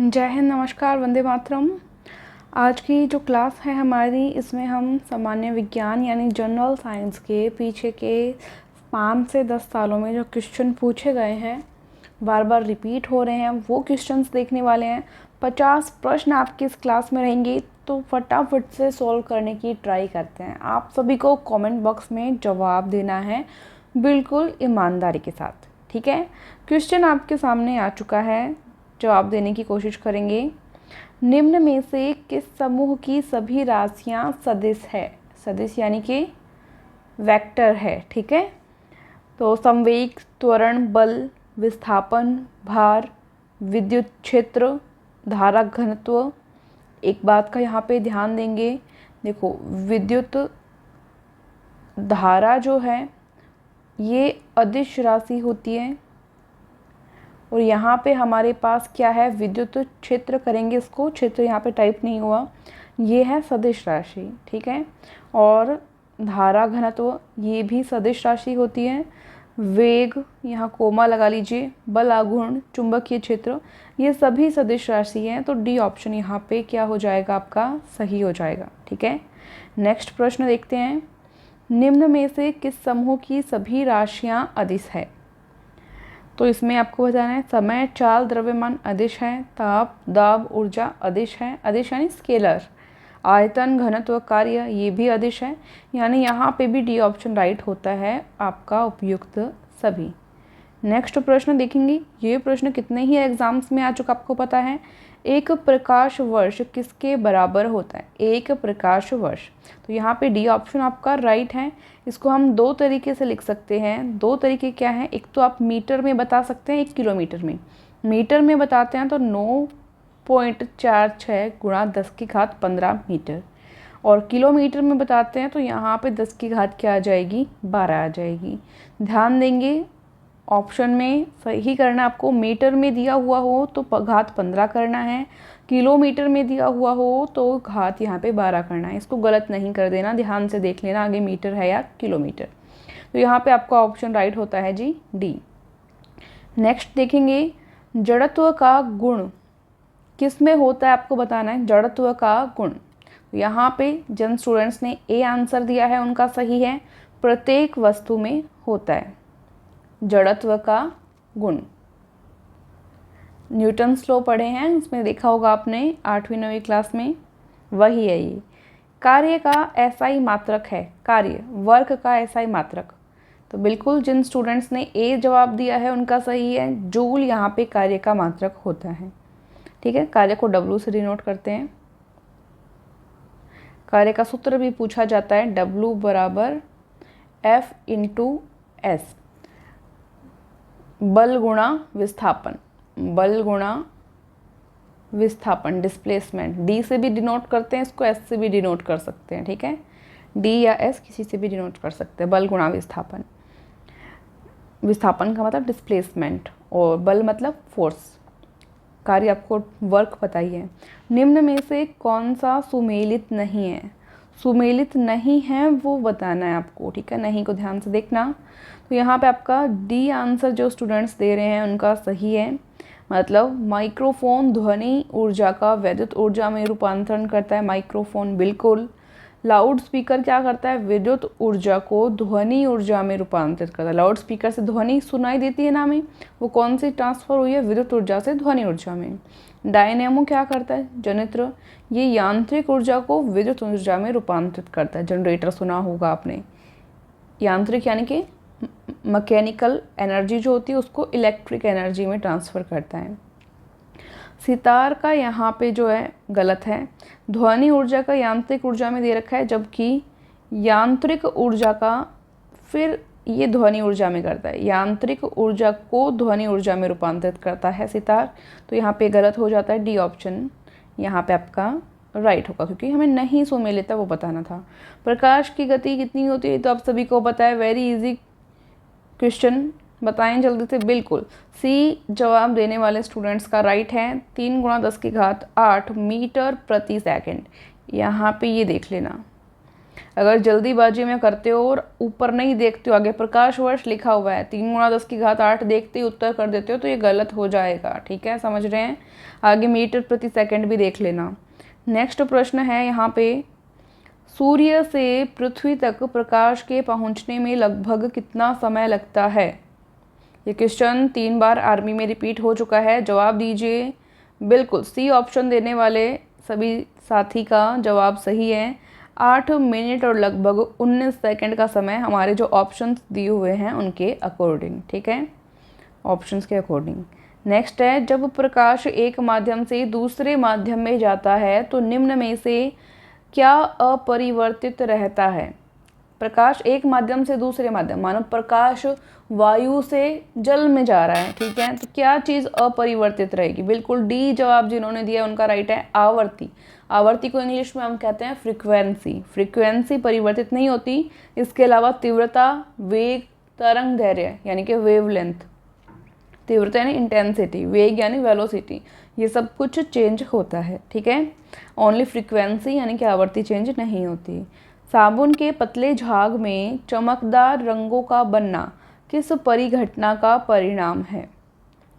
जय हिंद, नमस्कार, वंदे मातरम। आज की जो क्लास है हमारी, इसमें हम सामान्य विज्ञान यानी जनरल साइंस के पीछे के 5 से 10 सालों में जो क्वेश्चन पूछे गए हैं, बार बार रिपीट हो रहे हैं, वो क्वेश्चंस देखने वाले हैं। 50 प्रश्न आपकी इस क्लास में रहेंगे, तो फटाफट से सॉल्व करने की ट्राई करते हैं। आप सभी को कमेंट बॉक्स में जवाब देना है, बिल्कुल ईमानदारी के साथ, ठीक है। क्वेश्चन आपके सामने आ चुका है, जवाब देने की कोशिश करेंगे। निम्न में से किस समूह की सभी राशियां सदिश है? सदिश यानी कि वेक्टर है, ठीक है। तो संवेग, त्वरण, बल, विस्थापन, भार, विद्युत क्षेत्र, धारा घनत्व। एक बात का यहाँ पे ध्यान देंगे, देखो विद्युत धारा जो है ये अदिश राशि होती है, और यहाँ पे हमारे पास क्या है, विद्युत क्षेत्र करेंगे इसको, क्षेत्र यहाँ पे टाइप नहीं हुआ, ये है सदिश राशि, ठीक है। और धारा घनत्व ये भी सदिश राशि होती है। वेग, यहाँ कोमा लगा लीजिए, बल आघूर्ण, चुंबकीय क्षेत्र, ये सभी सदिश राशि हैं। तो डी ऑप्शन यहाँ पे क्या हो जाएगा, आपका सही हो जाएगा, ठीक है। नेक्स्ट प्रश्न देखते हैं। निम्न में से किस समूह की सभी राशियाँ अदिश है? तो इसमें आपको बताना है समय, चाल, द्रव्यमान अदिश है, ताप, दाब, ऊर्जा अदिश है। अदिश यानी स्केलर। आयतन, घनत्व, कार्य ये भी अदिश है, यानी यहाँ पे भी डी ऑप्शन राइट होता है आपका उपयुक्त सभी। नेक्स्ट प्रश्न देखेंगे। ये प्रश्न कितने ही एग्जाम्स में आ चुका आपको पता है। एक प्रकाश वर्ष किसके बराबर होता है? एक प्रकाश वर्ष, तो यहाँ पे डी ऑप्शन आपका राइट है। इसको हम दो तरीके से लिख सकते हैं। दो तरीके क्या हैं, एक तो आप मीटर में बता सकते हैं, एक किलोमीटर में। मीटर में बताते हैं तो 9.46 गुणा 10⁻15 मीटर, और किलोमीटर में बताते हैं तो यहाँ पे 10 की घात क्या आ जाएगी, 12 आ जाएगी। ध्यान देंगे, ऑप्शन में सही करना आपको। मीटर में दिया हुआ हो तो घात 15 करना है, किलोमीटर में दिया हुआ हो तो घात यहाँ पे 12 करना है। इसको गलत नहीं कर देना, ध्यान से देख लेना आगे मीटर है या किलोमीटर। तो यहाँ पे आपका ऑप्शन राइट होता है जी, डी। नेक्स्ट देखेंगे, जड़त्व का गुण किस में होता है, आपको बताना है जड़त्व का गुण। तो यहाँ पे जिन स्टूडेंट्स ने ए आंसर दिया है उनका सही है, प्रत्येक वस्तु में होता है जड़त्व का गुण। न्यूटन्स लॉ पढ़े हैं, इसमें देखा होगा आपने 8वीं 9वीं क्लास में, वही है ये। कार्य का एसआई मात्रक है, कार्य वर्क का एसआई मात्रक। तो बिल्कुल जिन स्टूडेंट्स ने ए जवाब दिया है उनका सही है, जूल यहाँ पे कार्य का मात्रक होता है, ठीक है। कार्य को डब्लू से डिनोट करते हैं। कार्य का सूत्र भी पूछा जाता है, डब्लू बराबर एफ इंटू एस, बल गुणा विस्थापन, बल गुणा विस्थापन, डिस्प्लेसमेंट। डी से भी डिनोट करते हैं इसको, एस से भी डिनोट कर सकते हैं, ठीक है। डी या एस किसी से भी डिनोट कर सकते हैं, बल गुणा विस्थापन। विस्थापन का मतलब डिस्प्लेसमेंट, और बल मतलब फोर्स। कार्य आपको वर्क पता ही है। निम्न में से कौन सा सुमेलित नहीं है? सुमेलित नहीं है वो बताना है आपको, ठीक है। नहीं को ध्यान से देखना। तो यहाँ पे आपका डी आंसर जो स्टूडेंट्स दे रहे हैं उनका सही है। मतलब माइक्रोफोन ध्वनि ऊर्जा का विद्युत ऊर्जा में रूपांतरण करता है, माइक्रोफोन बिल्कुल। लाउड स्पीकर क्या करता है, विद्युत ऊर्जा को ध्वनि ऊर्जा में रूपांतरित करता है। लाउड स्पीकर से ध्वनि सुनाई देती है ना हमें, वो कौन सी ट्रांसफर हुई है, विद्युत ऊर्जा से ध्वनि ऊर्जा में। डायनेमो क्या करता है, जनित्र, ये यांत्रिक ऊर्जा को विद्युत ऊर्जा में रूपांतरित करता है। जनरेटर सुना होगा आपने। यांत्रिक यानी कि मैकेनिकल एनर्जी जो होती है उसको इलेक्ट्रिक एनर्जी में ट्रांसफ़र करता है। सितार का यहाँ पे जो है गलत है, ध्वनि ऊर्जा का यांत्रिक ऊर्जा में दे रखा है, जबकि यांत्रिक ऊर्जा का फिर ये ध्वनि ऊर्जा में करता है, यांत्रिक ऊर्जा को ध्वनि ऊर्जा में रूपांतरित करता है सितार। तो यहाँ पे गलत हो जाता है, डी ऑप्शन यहाँ पे आपका राइट होगा, क्योंकि हमें नहीं सुमेलित वो बताना था। प्रकाश की गति कितनी होती है तो आप सभी को पता है, वेरी इजी क्वेश्चन, बताएं जल्दी से। बिल्कुल सी जवाब देने वाले स्टूडेंट्स का राइट है, 3 गुणा 10⁸ मीटर प्रति सेकंड। यहाँ पे ये देख लेना, अगर जल्दीबाजी में करते हो और ऊपर नहीं देखते हो, आगे प्रकाश वर्ष लिखा हुआ है, 3 गुणा 10 की घात 8 देखते ही उत्तर कर देते हो तो ये गलत हो जाएगा। ठीक है, समझ रहे हैं। आगे मीटर प्रति सेकंड भी देख लेना। नेक्स्ट प्रश्न है यहाँ पे, सूर्य से पृथ्वी तक प्रकाश के पहुँचने में लगभग कितना समय लगता है? ये क्वेश्चन 3 बार आर्मी में रिपीट हो चुका है। जवाब दीजिए। बिल्कुल सी ऑप्शन देने वाले सभी साथी का जवाब सही है। 8 मिनट और लगभग 19 सेकंड का समय हमारे जो ऑप्शंस दिए हुए हैं उनके अकॉर्डिंग। ठीक है, ऑप्शंस के अकॉर्डिंग। नेक्स्ट है, जब प्रकाश एक माध्यम से दूसरे माध्यम में जाता है तो निम्न में से क्या अपरिवर्तित रहता है? प्रकाश एक माध्यम से दूसरे माध्यम, मानो प्रकाश वायु से जल में जा रहा है, ठीक है, तो क्या चीज़ अपरिवर्तित रहेगी? बिल्कुल डी जवाब जिन्होंने दिया उनका राइट है, आवर्ती। आवर्ती को इंग्लिश में हम कहते हैं फ्रीक्वेंसी। फ्रीक्वेंसी परिवर्तित नहीं होती। इसके अलावा तीव्रता, वेग, तरंग दैर्घ्य यानी कि वेवलेंथ, तीव्रता यानी इंटेंसिटी, वेग यानी वेलोसिटी, ये सब कुछ चेंज होता है। ठीक है, ओनली फ्रीक्वेंसी यानी कि आवर्ती चेंज नहीं होती। साबुन के पतले झाग में चमकदार रंगों का बनना किस परिघटना का परिणाम है?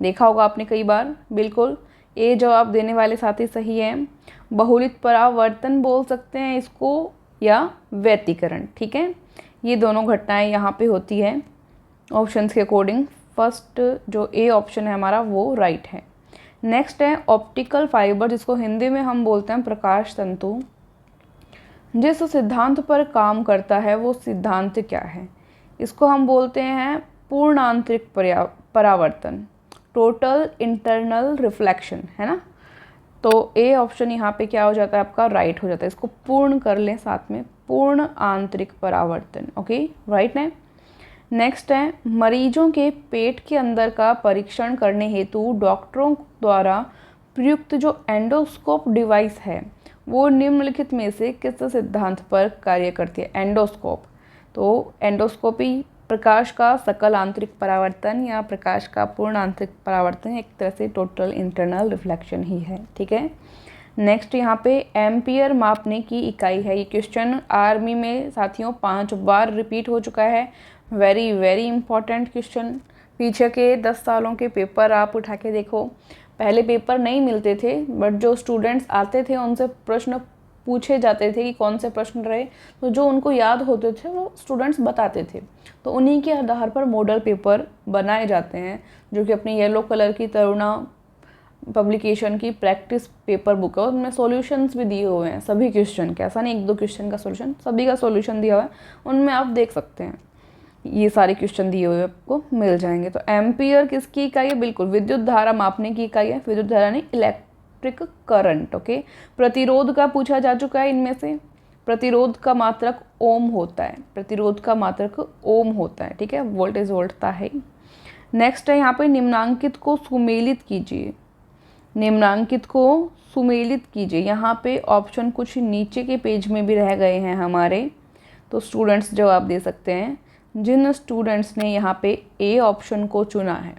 देखा होगा आपने कई बार। बिल्कुल ए जवाब देने वाले साथी सही हैं। बहुलित परावर्तन बोल सकते हैं इसको, या व्यतिकरण। ठीक है, ये दोनों घटनाएं यहाँ पे होती है ऑप्शंस के अकॉर्डिंग। फर्स्ट जो ए ऑप्शन है हमारा वो राइट है। नेक्स्ट है ऑप्टिकल फाइबर, जिसको हिंदी में हम बोलते हैं प्रकाश तंतु, जिस सिद्धांत पर काम करता है वो सिद्धांत क्या है? इसको हम बोलते हैं पूर्ण आंतरिक परावर्तन, टोटल इंटरनल रिफ्लेक्शन, है ना। तो ए ऑप्शन यहाँ पे क्या हो जाता है आपका? राइट हो जाता है। इसको पूर्ण कर लें साथ में, पूर्ण आंतरिक परावर्तन। ओके, राइट है। नेक्स्ट है, मरीजों के पेट के अंदर का परीक्षण करने हेतु डॉक्टरों द्वारा प्रयुक्त जो एंडोस्कोप डिवाइस है वो निम्नलिखित में से किस सिद्धांत पर कार्य करती है? एंडोस्कोप। तो एंडोस्कोपी प्रकाश का सकल आंतरिक परावर्तन या प्रकाश का पूर्ण आंतरिक परावर्तन एक तरह से टोटल इंटरनल रिफ्लेक्शन ही है। ठीक है, नेक्स्ट यहाँ पे एम्पियर मापने की इकाई है। ये क्वेश्चन आर्मी में साथियों 5 बार रिपीट हो चुका है। Very very important question. पीछे के 10 सालों के पेपर आप उठा के देखो, पहले पेपर नहीं मिलते थे, बट जो स्टूडेंट्स आते थे उनसे प्रश्न पूछे जाते थे कि कौन से प्रश्न रहे, तो जो उनको याद होते थे वो स्टूडेंट्स बताते थे। तो उन्हीं के आधार पर मॉडल पेपर बनाए जाते हैं, जो कि अपनी येलो कलर की तरुणा पब्लिकेशन की प्रैक्टिस पेपर बुक है। उनमें सॉल्यूशंस भी दिए हुए हैं सभी क्वेश्चन के, ऐसा नहीं 1-2 क्वेश्चन का सॉल्यूशन, सभी का सॉल्यूशन दिया हुआ है, उनमें आप देख सकते हैं। ये सारे क्वेश्चन दिए हुए आपको मिल जाएंगे। तो एम्पियर किसकी इकाई है? बिल्कुल विद्युत धारा मापने की इकाई है। विद्युत धारा नहीं, इलेक्ट्रिक करंट। ओके, प्रतिरोध का पूछा जा चुका है इनमें से। प्रतिरोध का मात्रक ओम होता है, प्रतिरोध का मात्रक ओम होता है। ठीक है, वोल्टेज वोल्टता है। नेक्स्ट है यहाँ पे निम्नांकित को सुमेलित कीजिए। निम्नांकित को सुमेलित कीजिए। यहाँ पे ऑप्शन कुछ नीचे के पेज में भी रह गए हैं हमारे, तो स्टूडेंट्स जवाब दे सकते हैं। जिन स्टूडेंट्स ने यहाँ पे ए ऑप्शन को चुना है,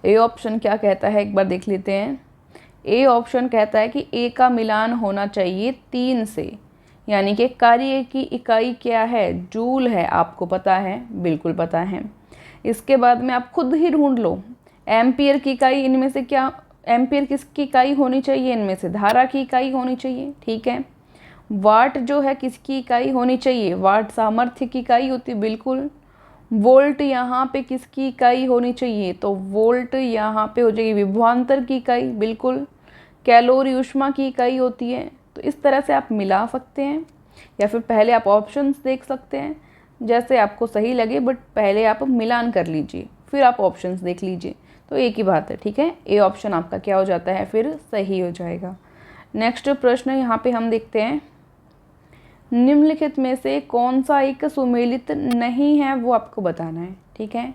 ए ऑप्शन क्या कहता है एक बार देख लेते हैं। ए ऑप्शन कहता है कि ए का मिलान होना चाहिए 3 से, यानी कि कार्य की इकाई क्या है? जूल है। आपको पता है? बिल्कुल पता है। इसके बाद में आप खुद ही ढूंढ लो एम्पियर की इकाई इनमें से क्या, एम्पियर किसकी इकाई होनी चाहिए? इनमें से धारा की इकाई होनी चाहिए। ठीक है, वाट जो है किसकी इकाई होनी चाहिए? वाट सामर्थ्य की इकाई होती है। बिल्कुल। वोल्ट यहाँ पे किसकी इकाई होनी चाहिए? तो वोल्ट यहाँ पे हो जाएगी विभवांतर की इकाई। बिल्कुल। कैलोरी ऊष्मा की इकाई होती है। तो इस तरह से आप मिला सकते हैं, या फिर पहले आप ऑप्शंस देख सकते हैं, जैसे आपको सही लगे, बट पहले आप मिलान कर लीजिए, फिर आप ऑप्शंस देख लीजिए, तो एक ही बात है। ठीक है, ए ऑप्शन आपका क्या हो जाता है? फिर सही हो जाएगा। नेक्स्ट प्रश्न यहाँ पे हम देखते हैं, निम्नलिखित में से कौन सा एक सुमेलित नहीं है वो आपको बताना है। ठीक है,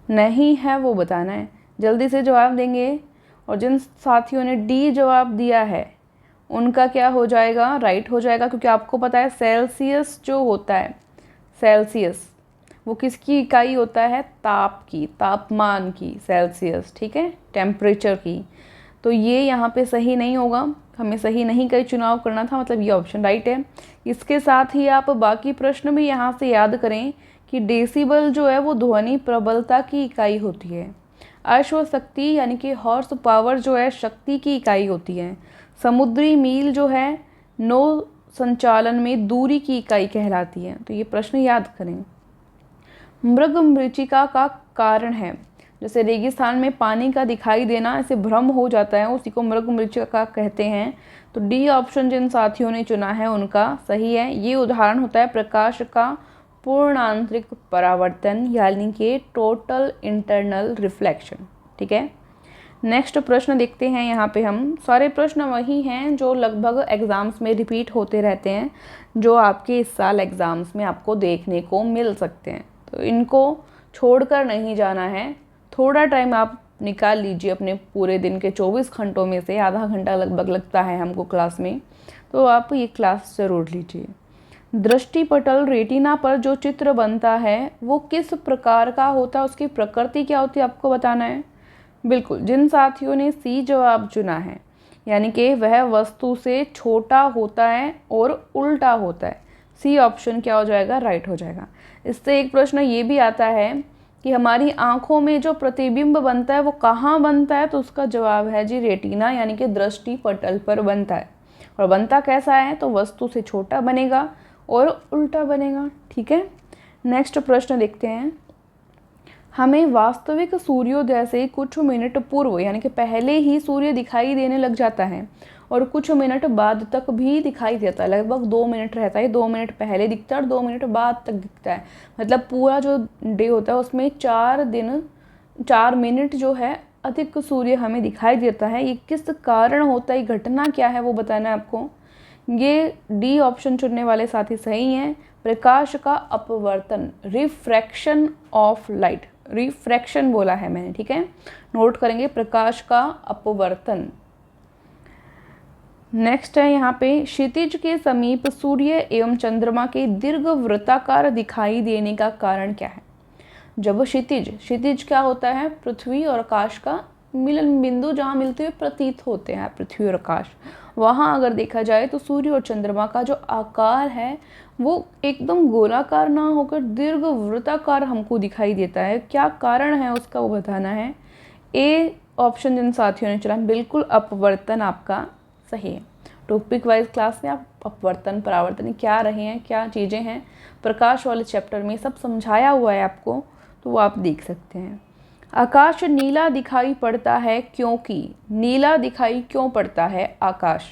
नहीं है वो बताना है, जल्दी से जवाब देंगे। और जिन साथियों ने डी जवाब दिया है उनका क्या हो जाएगा? राइट हो जाएगा, क्योंकि आपको पता है सेल्सियस जो होता है, सेल्सियस वो किसकी इकाई होता है? ताप की, तापमान की, सेल्सियस। ठीक है, टेम्परेचर की। तो ये यहाँ पे सही नहीं होगा, हमें सही नहीं का चुनाव करना था, मतलब ये ऑप्शन राइट है। इसके साथ ही आप बाकी प्रश्न भी यहाँ से याद करें कि डेसिबल जो है वो ध्वनि प्रबलता की इकाई होती है। अश्वशक्ति यानी कि हॉर्स पावर जो है शक्ति की इकाई होती है। समुद्री मील जो है नौ संचालन में दूरी की इकाई कहलाती है। तो ये प्रश्न याद करें। मृगमरीचिका का कारण है, जैसे रेगिस्तान में पानी का दिखाई देना, ऐसे भ्रम हो जाता है, उसी को मृगमरीचिका कहते हैं। तो डी ऑप्शन जिन साथियों ने चुना है उनका सही है। ये उदाहरण होता है प्रकाश का पूर्ण आंतरिक परावर्तन यानी कि टोटल इंटरनल रिफ्लेक्शन। ठीक है, नेक्स्ट प्रश्न देखते हैं। यहाँ पे हम सारे प्रश्न वही हैं जो लगभग एग्ज़ाम्स में रिपीट होते रहते हैं, जो आपके इस साल एग्ज़ाम्स में आपको देखने को मिल सकते हैं। तो इनको छोड़कर नहीं जाना है। थोड़ा टाइम आप निकाल लीजिए अपने पूरे दिन के 24 घंटों में से, आधा घंटा लगभग लगता है हमको क्लास में, तो आप ये क्लास ज़रूर लीजिए। दृष्टिपटल रेटिना पर जो चित्र बनता है वो किस प्रकार का होता है, उसकी प्रकृति क्या होती है आपको बताना है। बिल्कुल, जिन साथियों ने सी जवाब चुना है यानी कि वह वस्तु से छोटा होता है और उल्टा होता है, सी ऑप्शन क्या हो जाएगा, राइट हो जाएगा। इससे एक प्रश्न ये भी आता है कि हमारी आंखों में जो प्रतिबिंब बनता है वो कहाँ बनता है, तो उसका जवाब है जी रेटिना यानी कि दृष्टिपटल पर बनता है। और बनता कैसा है, तो वस्तु से छोटा बनेगा और उल्टा बनेगा। ठीक है, नेक्स्ट प्रश्न देखते हैं। हमें वास्तविक सूर्योदय से कुछ मिनट पूर्व यानी कि पहले ही सूर्य दिखाई देने लग जाता है और कुछ मिनट बाद तक भी दिखाई देता है। लगभग 2 मिनट रहता है, 2 मिनट पहले दिखता है और 2 मिनट बाद तक दिखता है। मतलब पूरा जो डे होता है उसमें 4 मिनट जो है अधिक सूर्य हमें दिखाई देता है। ये किस कारण होता है, घटना क्या है वो बताना है आपको। ये डी ऑप्शन चुनने वाले साथी सही हैं। प्रकाश का अपवर्तन, रिफ्रैक्शन ऑफ लाइट, रिफ्रैक्शन बोला है मैंने, ठीक है, नोट करेंगे, प्रकाश का अपवर्तन। नेक्स्ट है यहाँ पे, क्षितिज के समीप सूर्य एवं चंद्रमा के दीर्घ वृत्ताकार दिखाई देने का कारण क्या है। जब क्षितिज क्या होता है, पृथ्वी और आकाश का मिलन बिंदु, जहाँ मिलते हुए प्रतीत होते हैं पृथ्वी और आकाश, वहाँ अगर देखा जाए तो सूर्य और चंद्रमा का जो आकार है वो एकदम गोलाकार ना होकर दीर्घ वृत्ताकार हमको दिखाई देता है। क्या कारण है उसका वो बताना है। ए ऑप्शन जिन साथियों ने चुना बिल्कुल अपवर्तन आपका सही है। टॉपिक वाइज क्लास में आप अपवर्तन परावर्तन क्या रहे हैं, क्या चीज़ें हैं, प्रकाश वाले चैप्टर में सब समझाया हुआ है आपको, तो वो आप देख सकते हैं। आकाश नीला दिखाई पड़ता है क्योंकि, नीला दिखाई क्यों पड़ता है आकाश।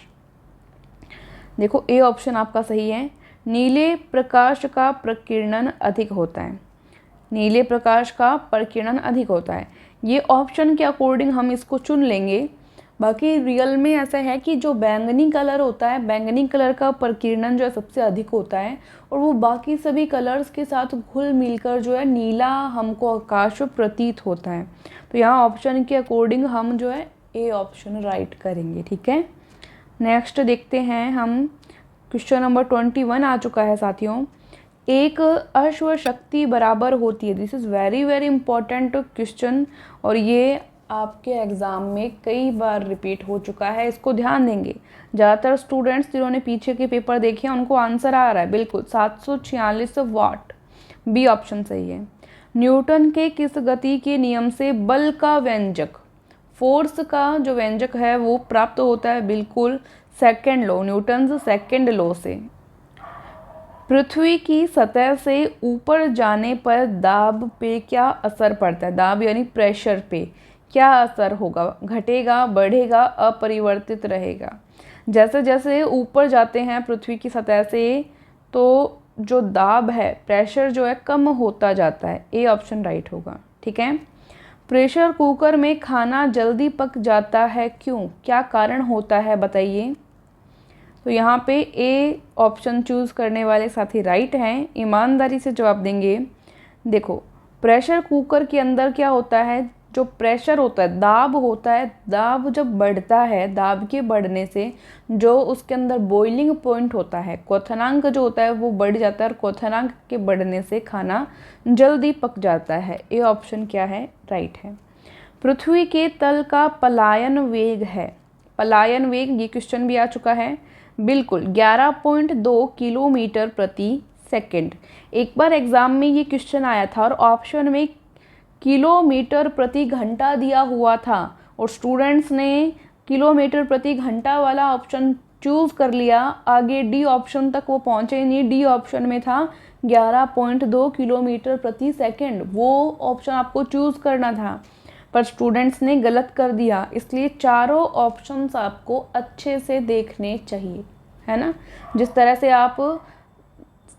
देखो ए ऑप्शन आपका सही है। नीले प्रकाश का प्रकीर्णन अधिक होता है, नीले प्रकाश का प्रकीर्णन अधिक होता है। ये ऑप्शन के अकॉर्डिंग हम इसको चुन लेंगे। बाकी रियल में ऐसा है कि जो बैंगनी कलर होता है, बैंगनी कलर का प्रकीर्णन जो है सबसे अधिक होता है और वो बाकी सभी कलर्स के साथ घुल मिलकर जो है नीला हमको आकाश प्रतीत होता है। तो यहाँ ऑप्शन के अकॉर्डिंग हम जो है ए ऑप्शन राइट करेंगे। ठीक है, नेक्स्ट देखते हैं हम। क्वेश्चन नंबर 21 आ चुका है साथियों। एक अश्वशक्ति बराबर होती है, this is very very important question और ये आपके एग्ज़ाम में कई बार रिपीट हो चुका है, इसको ध्यान देंगे। ज़्यादातर स्टूडेंट्स जिन्होंने पीछे के पेपर देखे हैं उनको आंसर आ रहा है बिल्कुल 746 वाट, बी ऑप्शन सही है। न्यूटन के किस गति के नियम से बल का व्यंजक, फोर्स का जो व्यंजक है वो प्राप्त होता है, बिल्कुल second law, Newton's second law से। पृथ्वी की सतह से ऊपर जाने पर दाब पे क्या असर पड़ता है, दाब यानी प्रेशर पे क्या असर होगा, घटेगा, बढ़ेगा, अपरिवर्तित रहेगा। जैसे जैसे ऊपर जाते हैं पृथ्वी की सतह से तो जो दाब है, प्रेशर जो है कम होता जाता है, ए ऑप्शन राइट होगा। ठीक है, प्रेशर कुकर में खाना जल्दी पक जाता है क्यों, क्या कारण होता है बताइए। तो यहाँ पे ए ऑप्शन चूज़ करने वाले साथी राइट हैं, ईमानदारी से जवाब देंगे। देखो प्रेशर कुकर के अंदर क्या होता है, जो प्रेशर होता है, दाब होता है, दाब जब बढ़ता है, दाब के बढ़ने से जो उसके अंदर बॉइलिंग पॉइंट होता है, क्वथनांक जो होता है वो बढ़ जाता है और क्वथनांक के बढ़ने से खाना जल्दी पक जाता है। ए ऑप्शन क्या है, राइट है। पृथ्वी के तल का पलायन वेग है, पलायन वेग, ये क्वेश्चन भी आ चुका है, बिल्कुल 11.2 किलोमीटर प्रति सेकंड। एक बार एग्जाम में ये क्वेश्चन आया था और ऑप्शन में किलोमीटर प्रति घंटा दिया हुआ था और स्टूडेंट्स ने किलोमीटर प्रति घंटा वाला ऑप्शन चूज़ कर लिया, आगे डी ऑप्शन तक वो पहुँचे नहीं। डी ऑप्शन में था 11.2 किलोमीटर प्रति सेकंड, वो ऑप्शन आपको चूज़ करना था पर स्टूडेंट्स ने गलत कर दिया, इसलिए चारों ऑप्शंस आपको अच्छे से देखने चाहिए, है ना। जिस तरह से आप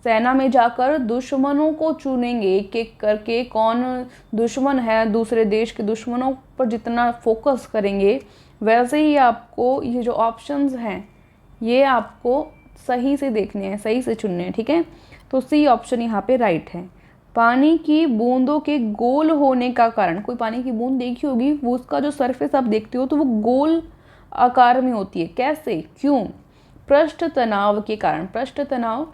सेना में जाकर दुश्मनों को चुनेंगे एक एक करके, कौन दुश्मन है, दूसरे देश के दुश्मनों पर जितना फोकस करेंगे, वैसे ही आपको ये जो ऑप्शंस हैं ये आपको सही से देखने हैं, सही से चुनने हैं, ठीक है। तो सी ऑप्शन यहाँ पे राइट है। पानी की बूंदों के गोल होने का कारण, कोई पानी की बूंद देखी होगी, वो उसका जो सरफेस आप देखते हो तो वो गोल आकार में होती है, कैसे, क्यों? पृष्ठ तनाव के कारण। पृष्ठ तनाव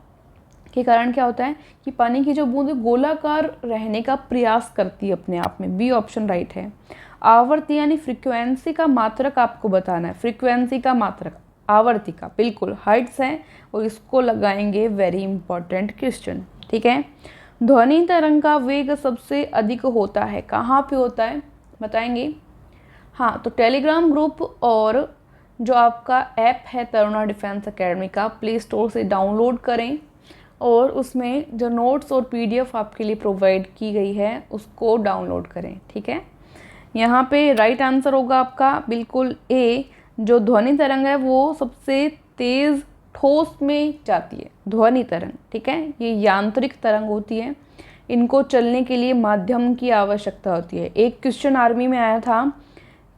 के कारण क्या होता है कि पानी की जो बूंद गोलाकार रहने का प्रयास करती है अपने आप में। बी ऑप्शन राइट है। आवर्ती यानी फ्रीक्वेंसी का मात्रक आपको बताना है, फ्रीक्वेंसी का मात्रक, आवर्ती का, बिल्कुल हर्ट्ज है और इसको लगाएंगे वेरी इंपॉर्टेंट क्वेश्चन, ठीक है। ध्वनि तरंग का वेग सबसे अधिक होता है, कहाँ पे होता है बताएंगे? हाँ, तो टेलीग्राम ग्रुप और जो आपका ऐप है तरुणा डिफेंस एकेडमी का, प्ले स्टोर से डाउनलोड करें और उसमें जो नोट्स और पीडीएफ आपके लिए प्रोवाइड की गई है उसको डाउनलोड करें, ठीक है। यहाँ पे राइट आंसर होगा आपका बिल्कुल ए, जो ध्वनि तरंग है वो सबसे तेज़ ठोस में जाती है, ध्वनि तरंग, ठीक है। ये यांत्रिक तरंग होती है, इनको चलने के लिए माध्यम की आवश्यकता होती है। एक क्वेश्चन आर्मी में आया था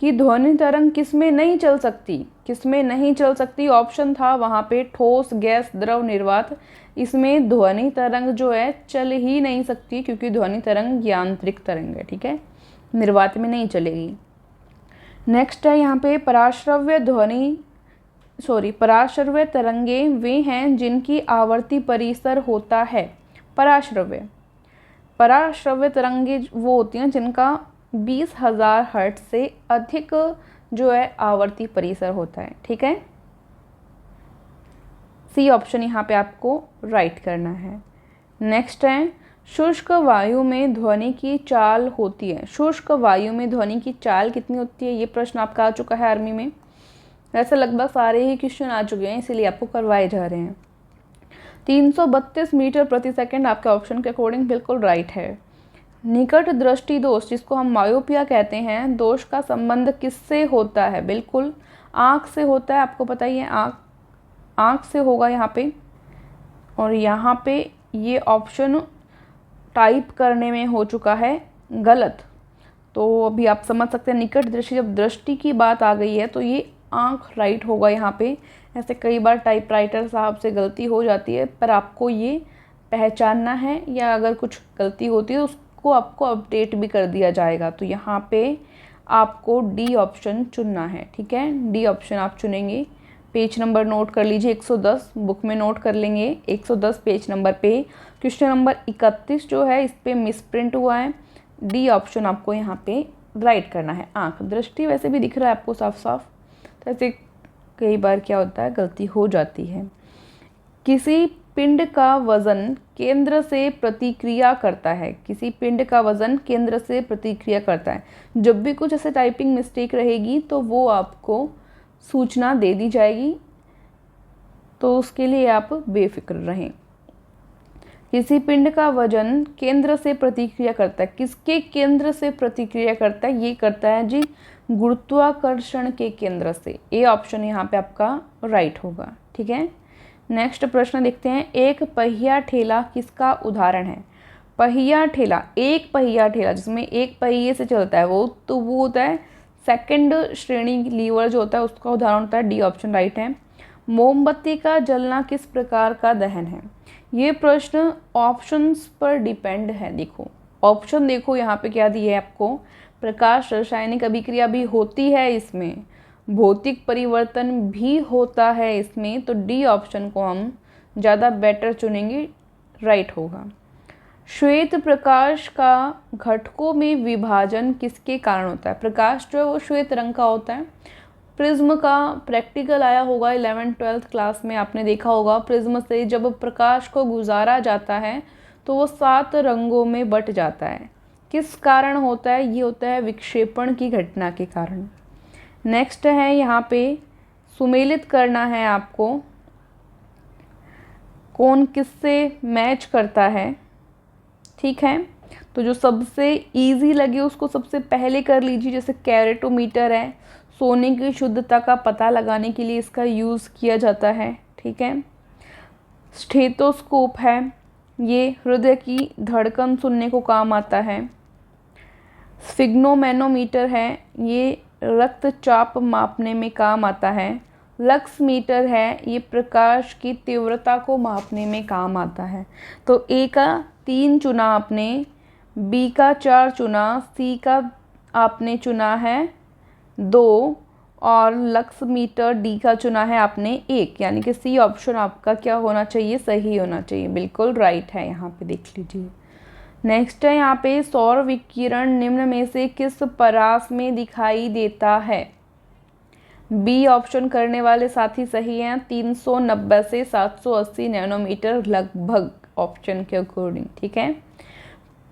कि ध्वनि तरंग किस में नहीं चल सकती, किस में नहीं चल सकती, ऑप्शन था वहाँ पे ठोस, गैस, द्रव, निर्वात। इसमें ध्वनि तरंग जो है चल ही नहीं सकती क्योंकि ध्वनि तरंग यांत्रिक तरंग है, ठीक है, निर्वात में नहीं चलेगी। नेक्स्ट है यहाँ पे पराश्रव्य तरंगे वे हैं जिनकी आवर्ती परिसर होता है। पराश्रव्य तरंगे वो होती हैं जिनका 20,000 हर्ट्ज से अधिक जो है आवर्ती परिसर होता है, ठीक है। सी ऑप्शन यहाँ पे आपको राइट करना है। नेक्स्ट है शुष्क वायु में ध्वनि की चाल होती है। शुष्क वायु में ध्वनि की चाल कितनी होती है, ये प्रश्न आपका आ चुका है आर्मी में। वैसे लगभग सारे ही क्वेश्चन आ चुके हैं इसीलिए आपको करवाए जा रहे हैं। 332 मीटर प्रति सेकंड आपके ऑप्शन के अकॉर्डिंग बिल्कुल राइट है। निकट दृष्टि दोष, जिसको हम मायोपिया कहते हैं, दोष का संबंध किससे होता है? बिल्कुल आँख से होता है, आपको पता ही है, आँख से होगा यहाँ पे। और यहाँ पे ये ऑप्शन टाइप करने में हो चुका है गलत, तो अभी आप समझ सकते हैं निकट दृष्टि, जब दृष्टि की बात आ गई है तो ये आँख राइट होगा यहाँ पे। ऐसे कई बार टाइपराइटर साहब से गलती हो जाती है, पर आपको ये पहचानना है, या अगर कुछ गलती होती है तो उसको आपको अपडेट भी कर दिया जाएगा। तो यहाँ पे आपको डी ऑप्शन चुनना है, ठीक है। डी ऑप्शन आप चुनेंगे। पेज नंबर नोट कर लीजिए, 110 बुक में नोट कर लेंगे। 110 पेज नंबर पे क्वेश्चन नंबर 31 जो है इस पर मिसप्रिंट हुआ है। डी ऑप्शन आपको यहाँ पे राइट करना है। आँख, दृष्टि वैसे भी दिख रहा है आपको साफ साफ, तो ऐसे कई बार क्या होता है गलती हो जाती है। किसी पिंड का वजन केंद्र से प्रतिक्रिया करता है। किसी पिंड का वजन केंद्र से प्रतिक्रिया करता है। जब भी कुछ ऐसे टाइपिंग मिस्टेक रहेगी तो वो आपको सूचना दे दी जाएगी, तो उसके लिए आप बेफिक्र रहें। किसी पिंड का वजन केंद्र से प्रतिक्रिया करता है। किसके केंद्र से प्रतिक्रिया करता है? ये करता है जी गुरुत्वाकर्षण के केंद्र से। ए ऑप्शन यहाँ पे आपका राइट होगा, ठीक है। नेक्स्ट प्रश्न देखते हैं। एक पहिया ठेला किसका उदाहरण है? पहिया ठेला, एक पहिया ठेला जिसमें एक पहिए से चलता है वो होता है सेकंड श्रेणी लीवर जो होता है उसका उदाहरण होता है। डी ऑप्शन राइट है। मोमबत्ती का जलना किस प्रकार का दहन है? ये प्रश्न ऑप्शंस पर डिपेंड है। देखो ऑप्शन, देखो यहाँ पे क्या दिया है आपको। प्रकाश रासायनिक अभिक्रिया भी होती है इसमें, भौतिक परिवर्तन भी होता है इसमें, तो डी ऑप्शन को हम ज़्यादा बेटर चुनेंगे, राइट होगा। श्वेत प्रकाश का घटकों में विभाजन किसके कारण होता है? प्रकाश जो है वो श्वेत रंग का होता है। प्रिज्म का प्रैक्टिकल आया होगा 11th-12th क्लास में, आपने देखा होगा प्रिज्म से जब प्रकाश को गुजारा जाता है तो वो 7 रंगों में बट जाता है। किस कारण होता है? ये होता है विक्षेपण की घटना के कारण। नेक्स्ट है यहाँ पे सुमेलित करना है आपको, कौन किससे मैच करता है, ठीक है। तो जो सबसे इजी लगे उसको सबसे पहले कर लीजिए। जैसे कैरेटोमीटर है, सोने की शुद्धता का पता लगाने के लिए इसका यूज़ किया जाता है, ठीक है। स्टेथोस्कोप है, ये हृदय की धड़कन सुनने को काम आता है। स्फिग्नोमेनोमीटर है, ये रक्तचाप मापने में काम आता है। लक्स मीटर है, ये प्रकाश की तीव्रता को मापने में काम आता है। तो ए का 3 चुना आपने, बी का 4 चुना, सी का आपने चुना है 2 और लक्स मीटर डी का चुना है आपने 1, यानी कि सी ऑप्शन आपका क्या होना चाहिए? सही होना चाहिए, बिल्कुल राइट है। यहाँ पे देख लीजिए। नेक्स्ट है यहाँ पे सौर विकिरण निम्न में से किस परास में दिखाई देता है? बी ऑप्शन करने वाले साथी सही हैं। 390 से 780 नैनोमीटर लगभग ऑप्शन के अकॉर्डिंग, ठीक है।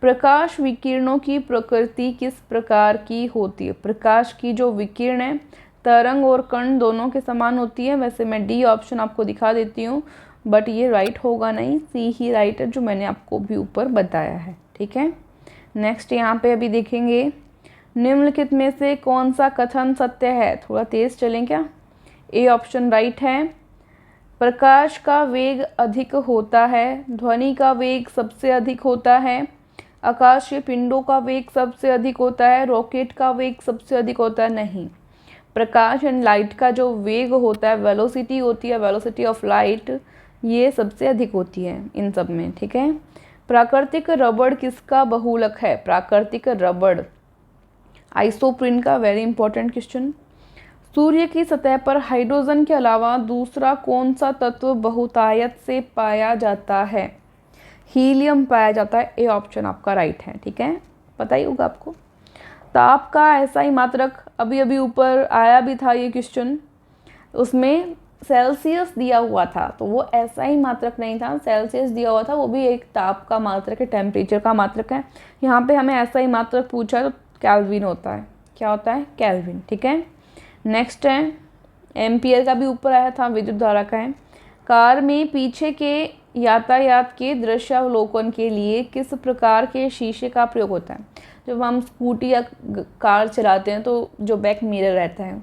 प्रकाश विकिरणों की प्रकृति किस प्रकार की होती है? प्रकाश की जो विकिरण है तरंग और कण दोनों के समान होती है। वैसे मैं डी ऑप्शन आपको दिखा देती हूँ, बट ये राइट होगा नहीं, सी ही राइट है जो मैंने आपको भी ऊपर बताया है, ठीक है। नेक्स्ट यहाँ पे अभी देखेंगे निम्नलिखित में से कौन सा कथन सत्य है? थोड़ा तेज चलें क्या? ए ऑप्शन राइट है। प्रकाश का वेग अधिक होता है, ध्वनि का वेग सबसे अधिक होता है, आकाशीय पिंडों का वेग सबसे अधिक होता है, रॉकेट का वेग सबसे अधिक होता है। नहीं, प्रकाश एंड लाइट का जो वेग होता है, वेलोसिटी होती है, वेलोसिटी ऑफ लाइट, ये सबसे अधिक होती है इन सब में, ठीक है। प्राकृतिक रबड़ किसका बहुलक है? प्राकृतिक रबड़ आइसोप्रीन का, वेरी इंपॉर्टेंट क्वेश्चन। सूर्य की सतह पर हाइड्रोजन के अलावा दूसरा कौन सा तत्व बहुतायत से पाया जाता है? हीलियम पाया जाता है। ए ऑप्शन आपका राइट है, ठीक है, पता ही होगा आपको। ताप का ऐसा ही मात्रक, अभी अभी ऊपर आया भी था ये क्वेश्चन, उसमें सेल्सियस दिया हुआ था, तो वो ऐसा ही मात्रक नहीं था, सेल्सियस दिया हुआ था, वो भी एक ताप का मात्रक है, टेम्परेचर का मात्रक है। यहाँ पे हमें ऐसा ही मात्रक पूछा है तो केल्विन होता है। क्या होता है? केल्विन, ठीक है। नेक्स्ट है एम्पियर का भी ऊपर आया था, विद्युत धारा का है। कार में पीछे के यातायात के दृश्यावलोकन के लिए किस प्रकार के शीशे का प्रयोग होता है? जब हम स्कूटी या कार चलाते हैं तो जो बैक मिरर रहता है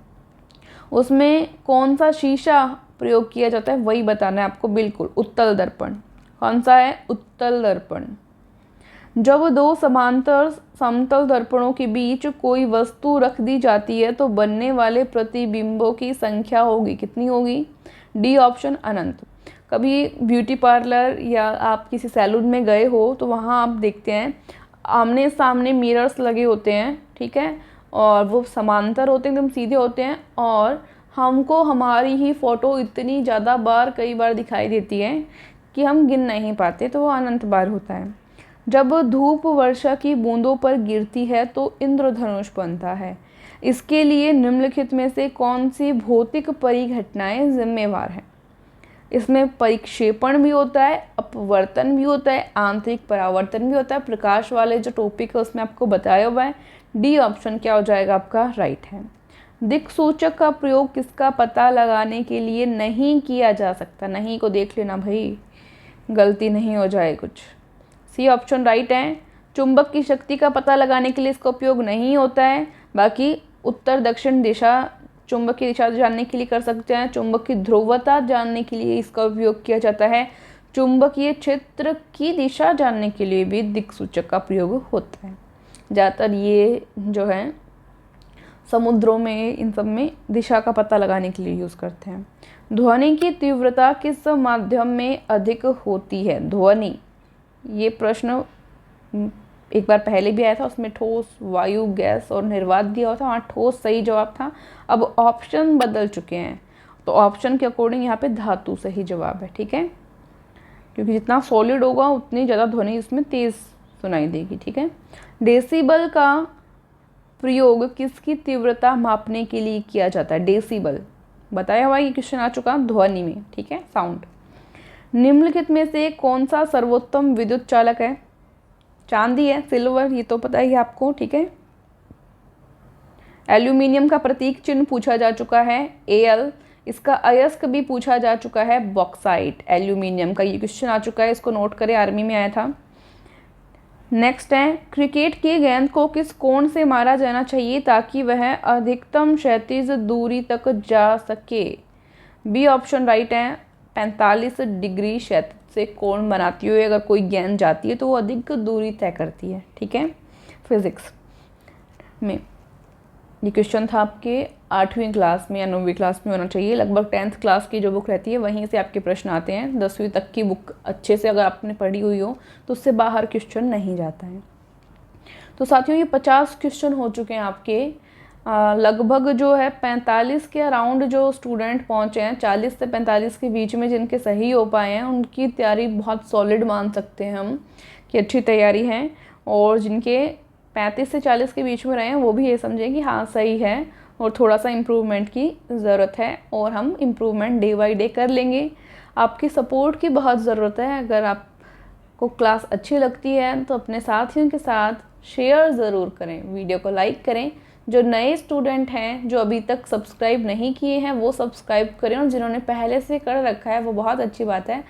उसमें कौन सा शीशा प्रयोग किया जाता है, वही बताना है आपको। बिल्कुल, उत्तल दर्पण। कौन सा है? उत्तल दर्पण। जब दो समांतर समतल दर्पणों के बीच कोई वस्तु रख दी जाती है तो बनने वाले प्रतिबिंबों की संख्या होगी, कितनी होगी? डी ऑप्शन अनंत। कभी ब्यूटी पार्लर या आप किसी सैलून में गए हो तो वहाँ आप देखते हैं आमने सामने मिरर्स लगे होते हैं, ठीक है, और वो समांतर होते हैं, एकदम सीधे होते हैं, और हमको हमारी ही फ़ोटो इतनी ज़्यादा बार कई बार दिखाई देती है कि हम गिन नहीं पाते, तो वो अनंत बार होता है। जब धूप वर्षा की बूंदों पर गिरती है तो इंद्रधनुष बनता है। इसके लिए निम्नलिखित में से कौन सी भौतिक परिघटनाएं जिम्मेवार हैं? इसमें परिक्षेपण भी होता है, अपवर्तन भी होता है, आंतरिक परावर्तन भी होता है। प्रकाश वाले जो टॉपिक है उसमें आपको बताया हुआ है। डी ऑप्शन क्या हो जाएगा आपका? राइट है। दिक्सूचक का प्रयोग किसका पता लगाने के लिए नहीं किया जा सकता? नहीं को देख लेना भाई, गलती नहीं हो जाए कुछ। सी ऑप्शन राइट है। चुंबक की शक्ति का पता लगाने के लिए इसका उपयोग नहीं होता है, बाकी उत्तर दक्षिण दिशा चुंबक की दिशा जानने के लिए कर सकते हैं। चुंबक की ध्रुवता जानने के लिए इसका उपयोग किया जाता है। चुंबकीय क्षेत्र की दिशा जानने के लिए भी दिक्सूचक का प्रयोग होता है। ज़्यादातर ये जो है समुद्रों में, इन सब में दिशा का पता लगाने के लिए यूज़ करते हैं। ध्वनि की तीव्रता किस माध्यम में अधिक होती है? ध्वनि, ये प्रश्न एक बार पहले भी आया था, उसमें ठोस, वायु, गैस और निर्वात दिया हुआ था, वहाँ ठोस सही जवाब था। अब ऑप्शन बदल चुके हैं तो ऑप्शन के अकॉर्डिंग यहाँ पे धातु सही जवाब है, ठीक है, क्योंकि जितना सॉलिड होगा उतनी ज़्यादा ध्वनि इसमें तेज़ सुनाई देगी। ठीक है। डेसिबल का प्रयोग किसकी तीव्रता मापने के लिए किया जाता है? डेसिबल बताया हुआ, ये क्वेश्चन आ चुका ध्वनि में। ठीक है, साउंड। निम्नलिखित में से कौन सा सर्वोत्तम विद्युत चालक है? चांदी है, सिल्वर, ये तो पता ही है आपको। ठीक है। एल्यूमिनियम का प्रतीक चिन्ह पूछा जा चुका है Al। इसका अयस्क भी पूछा जा चुका है बॉक्साइट। एल्यूमिनियम का ये क्वेश्चन आ चुका है, इसको नोट करें, आर्मी में आया था। नेक्स्ट है, क्रिकेट की गेंद को किस कोण से मारा जाना चाहिए ताकि वह अधिकतम क्षैतिज दूरी तक जा सके? बी ऑप्शन राइट है। 45 डिग्री क्षैतिज से कोण बनाती हुई अगर कोई गेंद जाती है तो वो अधिक दूरी तय करती है। ठीक है। फिजिक्स में ये क्वेश्चन था आपके 8वीं क्लास में या 9वीं क्लास में होना चाहिए। लगभग 10th क्लास की जो बुक रहती है वहीं से आपके प्रश्न आते हैं। 10वीं तक की बुक अच्छे से अगर आपने पढ़ी हुई हो तो उससे बाहर क्वेश्चन नहीं जाता है। तो साथियों, ये 50 क्वेश्चन हो चुके हैं आपके। लगभग जो है 45 के अराउंड जो स्टूडेंट पहुँचे हैं, 40 से 45 के बीच में जिनके सही हो पाए हैं, उनकी तैयारी बहुत सॉलिड मान सकते हैं हम कि अच्छी तैयारी है। और जिनके 35 से 40 के बीच में रहे हैं वो भी ये समझें कि हाँ सही है और थोड़ा सा इम्प्रूवमेंट की ज़रूरत है, और हम इम्प्रूवमेंट डे बाई डे कर लेंगे। आपकी सपोर्ट की बहुत ज़रूरत है। अगर आपको क्लास अच्छी लगती है तो अपने साथियों के साथ शेयर ज़रूर करें, वीडियो को लाइक करें। जो नए स्टूडेंट हैं जो अभी तक सब्सक्राइब नहीं किए हैं वो सब्सक्राइब करें, और जिन्होंने पहले से कर रखा है वो बहुत अच्छी बात है,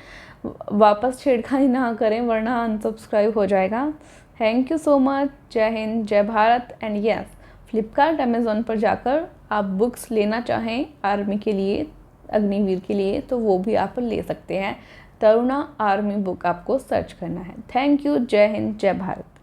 वापस छेड़खानी ना करें वरना अनसब्सक्राइब हो जाएगा। Thank you so much. जय हिंद, जय Bharat. And yes, Flipkart Amazon पर जाकर आप बुक्स लेना चाहें आर्मी के लिए, अग्निवीर के लिए, तो वो भी आप ले सकते हैं। तरुणा आर्मी बुक आपको सर्च करना है। Thank you. जय हिंद, जय भारत।